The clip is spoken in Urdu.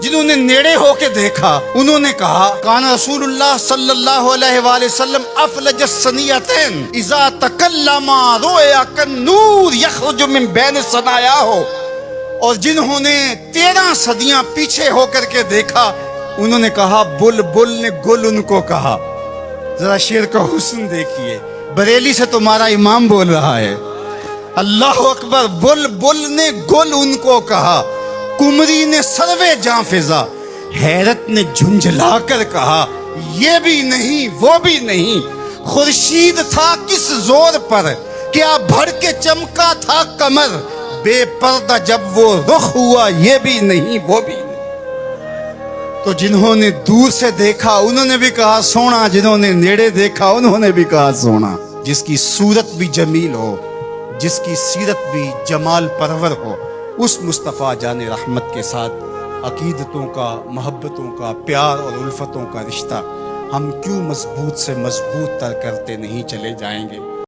جنہوں نے نیڑے ہو کے دیکھا انہوں نے کہا کان رسول اللہ صلی اللہ علیہ وآلہ وسلم افلج السنیتین اذا تکلم رؤیا کالنور یخرج من بین ثنایاہ، اور جنہوں نے 13 صدیاں پیچھے ہو کر کے دیکھا انہوں نے کہا بلبل نے گل ان کو کہا۔ ذرا شعر کا حسن دیکھیے، بریلی سے تمہارا امام بول رہا ہے، اللہ اکبر، بلبل نے گل ان کو کہا، کمری نے سروے جاں فضا، حیرت نے جھنجھلا کر کہا یہ بھی نہیں وہ بھی نہیں، خورشید تھا کس زور پر، کیا بھڑ کے چمکا تھا کمر، بے پردہ جب وہ رخ ہوا یہ بھی نہیں وہ بھی نہیں۔ تو جنہوں نے دور سے دیکھا انہوں نے بھی کہا سونا، جنہوں نے نیڑے دیکھا انہوں نے بھی کہا سونا۔ جس کی صورت بھی جمیل ہو، جس کی سیرت بھی جمال پرور ہو، اس مصطفیٰ جان رحمت کے ساتھ عقیدتوں کا، محبتوں کا، پیار اور الفتوں کا رشتہ ہم کیوں مضبوط سے مضبوط تر کرتے نہیں چلے جائیں گے؟